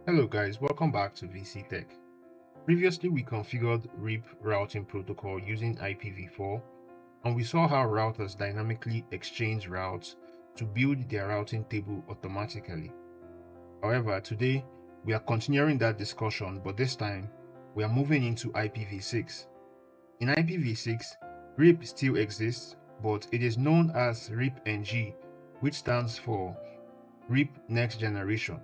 Hello guys, welcome back to VC Tech. Previously we configured RIP routing protocol using IPv4 and we saw how routers dynamically exchange routes to build their routing table automatically. However, today we are continuing that discussion, but this time we are moving into IPv6. In IPv6, RIP still exists, but it is known as RIPng, which stands for RIP Next Generation.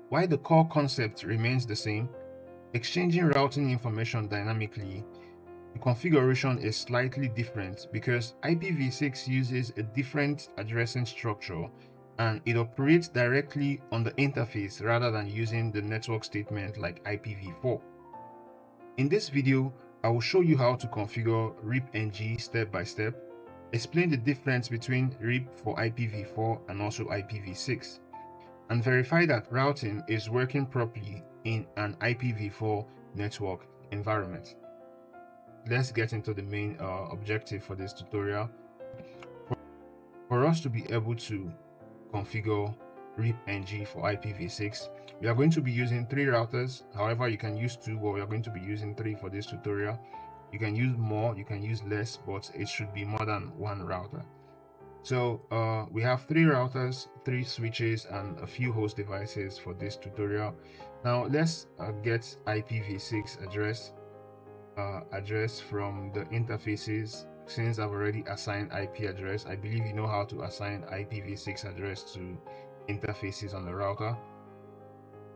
While the core concept remains the same, exchanging routing information dynamically, the configuration is slightly different because IPv6 uses a different addressing structure and it operates directly on the interface rather than using the network statement like IPv4. In this video, I will show you how to configure RIPng step by step, explain the difference between RIP for IPv4 and also IPv6, and verify that routing is working properly in an IPv4 network environment. Let's get into the main objective for this tutorial. For us to be able to configure RIPng for IPv6, we are going to be using 3 routers. However, you can use 2, but we are going to be using 3 for this tutorial. You can use more, you can use less, but it should be more than 1 router. So we have 3 routers, 3 switches, and a few host devices for this tutorial. Now let's get IPv6 address from the interfaces. Since I've already assigned IP address, I believe you know how to assign IPv6 address to interfaces on the router.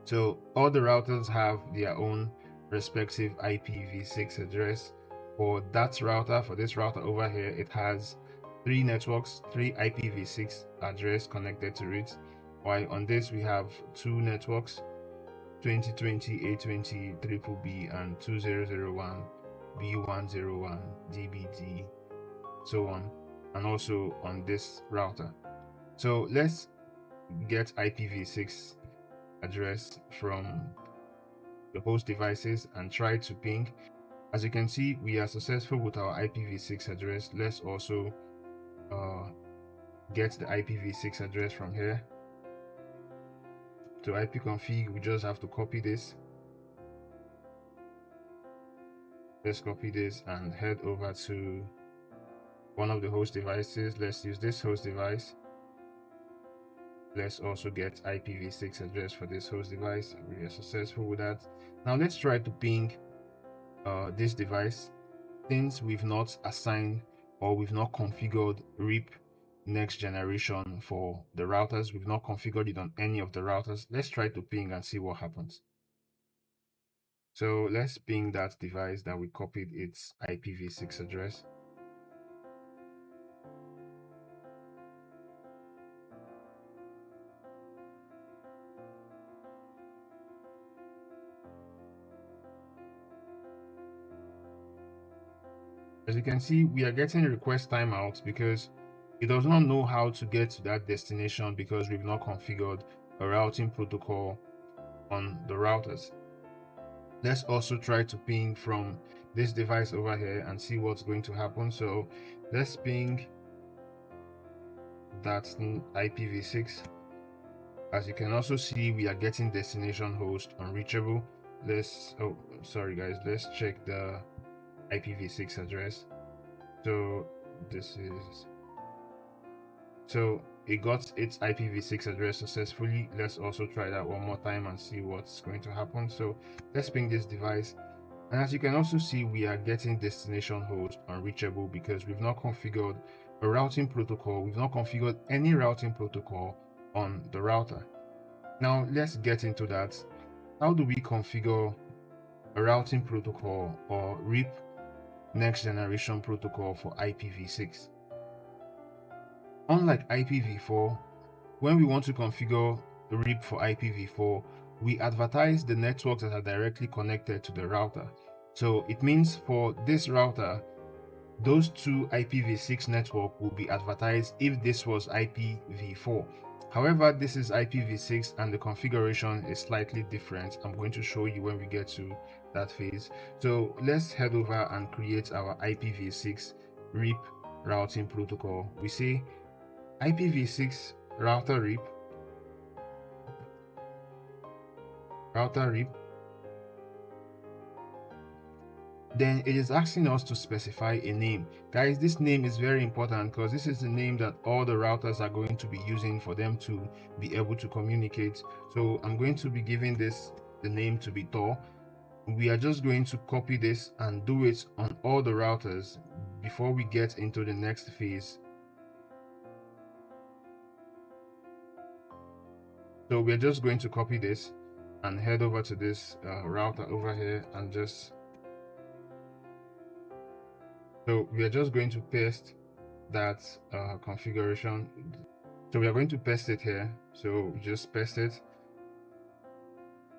So all the routers have their own respective IPv6 address. For that router, for this router over here, it has 3 networks, 3 IPv6 address connected to it, while on this we have 2 networks, 2020 A20 and 2001 B101 DBD, so on, and also on this router. So let's get IPv6 address from the host devices and try to ping. As you can see, we are successful with our IPv6 address. Let's also get the IPv6 address from here. To ipconfig, we just have to copy this. Let's copy this and head over to one of the host devices. Let's use this host device. Let's also get IPv6 address for this host device. We are successful with that. Now let's try to ping this device. Since we've not assigned or we've not configured RIP next generation for the routers, we've not configured it on any of the routers. Let's try to ping and see what happens. So let's ping that device that we copied its IPv6 address. As you can see, we are getting request timeouts because it does not know how to get to that destination because we've not configured a routing protocol on the routers. Let's also try to ping from this device over here and see what's going to happen. So let's ping that IPv6. As you can also see, we are getting destination host unreachable. Let's check the IPv6 address. So it got its IPv6 address successfully. Let's also try that one more time and see what's going to happen. So let's ping this device, and as you can also see, we are getting destination host unreachable because we've not configured a routing protocol. We've not configured any routing protocol on the router. Now let's get into that. How do we configure a routing protocol or RIP next generation protocol for IPv6? Unlike IPv4, when we want to configure the RIP for IPv4, we advertise the networks that are directly connected to the router. So it means for this router, those 2 IPv6 network will be advertised if this was IPv4. However, this is IPv6 and the configuration is slightly different. I'm going to show you when we get to that phase. So let's head over and create our IPv6 RIP routing protocol. We say IPv6 router RIP router RIP. Then it is asking us to specify a name. Guys, this name is very important because this is the name that all the routers are going to be using for them to be able to communicate. So I'm going to be giving this the name to be Tor. We are just going to copy this and do it on all the routers before we get into the next phase. So we're just going to copy this and head over to this router over here and just, so we are just going to paste that configuration. So we are going to paste it here. So just paste it.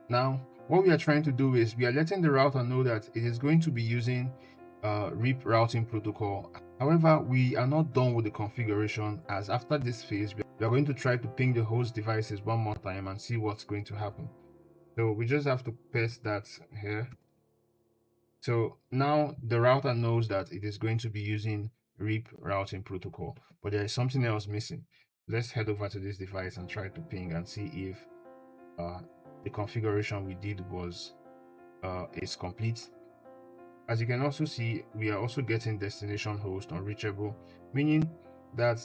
Now, what we are trying to do is we are letting the router know that it is going to be using RIP routing protocol. However, we are not done with the configuration, as after this phase, we are going to try to ping the host devices one more time and see what's going to happen. So we just have to paste that here. So now the router knows that it is going to be using RIP routing protocol, but there is something else missing. Let's head over to this device and try to ping and see if the configuration we did is complete. As you can also see, we are also getting destination host unreachable, meaning that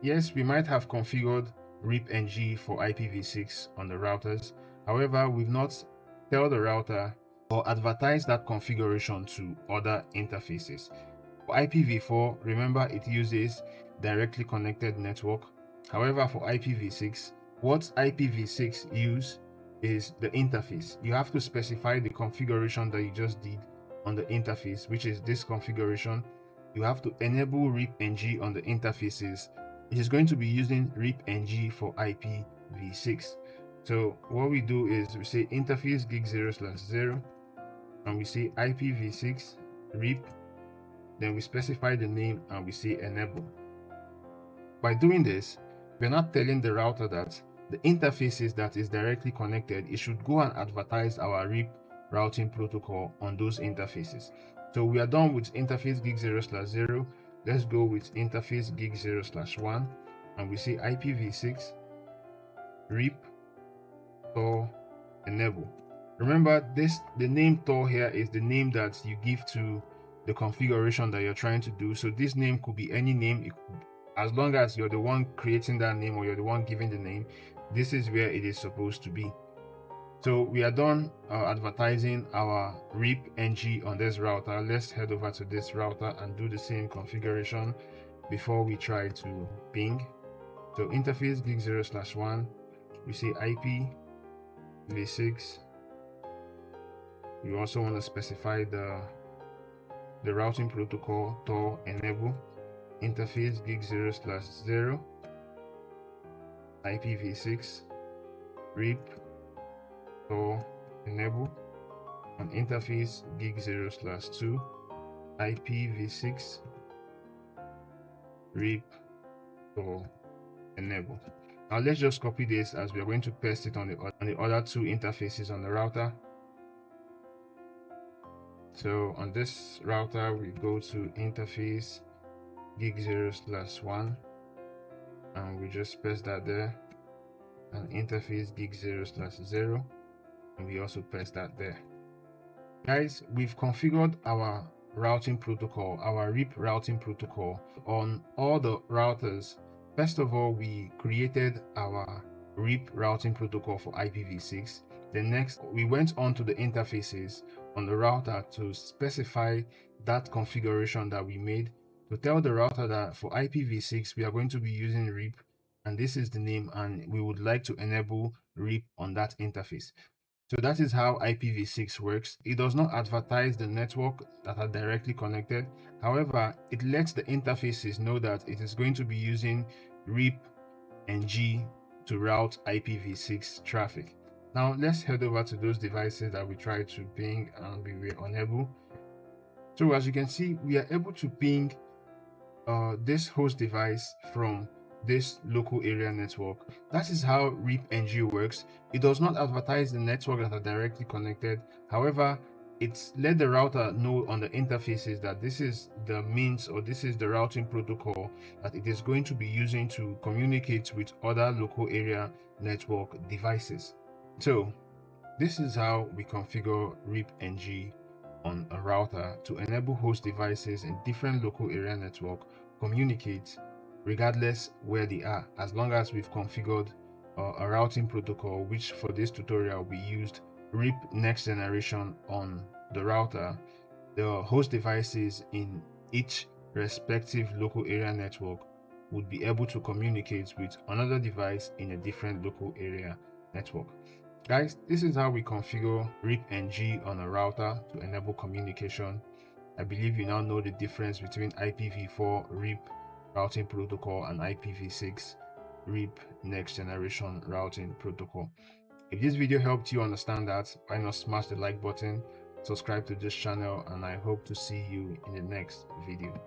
yes, we might have configured RIPng for IPv6 on the routers. However, we've not tell the router or advertise that configuration to other interfaces. For IPv4, remember it uses directly connected network. However, for IPv6, what IPv6 use is the interface. You have to specify the configuration that you just did on the interface, which is this configuration. You have to enable RIPng on the interfaces. It is going to be using RIPng for IPv6. So what we do is we say interface gig 0/0 and we say IPv6 RIP, then we specify the name and we say enable. By doing this, we're not telling the router that the interfaces that is directly connected, it should go and advertise our RIP routing protocol on those interfaces. So we are done with interface gig 0/0. Let's go with interface gig 0/1 and we say IPv6 RIP Tor enable. Remember this, the name Tor here is the name that you give to the configuration that you're trying to do. So this name could be any name, as long as you're the one creating that name or you're the one giving the name. This is where it is supposed to be. So we are done advertising our RIPng on this router. Let's head over to this router and do the same configuration before we try to ping. So interface gig 0/1, we say IPv6. We also want to specify the routing protocol Tor enable. Interface gig 0/0 IPv6 RIP Tor enable, on interface gig 0/2 IPv6 RIP Tor enable. Now let's just copy this, as we are going to paste it on the other two interfaces on the router. So on this router, we go to interface gig 0/1 and we just paste that there, and interface gig 0/0 and we also paste that there. Guys, we've configured our routing protocol, our RIP routing protocol on all the routers. First of all, we created our RIP routing protocol for IPv6. Then next, we went on to the interfaces on the router to specify that configuration that we made, to tell the router that for IPv6 we are going to be using RIP and this is the name, and we would like to enable RIP on that interface. So that is how IPv6 works. It does not advertise the network that are directly connected. However, it lets the interfaces know that it is going to be using RIPng to route IPv6 traffic. Now let's head over to those devices that we tried to ping and we were unable. So as you can see, we are able to ping this host device from this local area network. That is how RIPng works. It does not advertise the network that are directly connected. However, it's let the router know on the interfaces that this is the means, or this is the routing protocol that it is going to be using to communicate with other local area network devices. So This is how we configure RIPng on a router to enable host devices in different local area network communicate regardless where they are, as long as we've configured a routing protocol, which for this tutorial we used RIP next generation on the router. The host devices in each respective local area network would be able to communicate with another device in a different local area network. Guys, this is how we configure RIPng on a router to enable communication. I believe you now know the difference between IPv4 RIP routing protocol and IPv6 RIP next generation routing protocol. If this video helped you understand that, why not smash the like button, subscribe to this channel, and I hope to see you in the next video.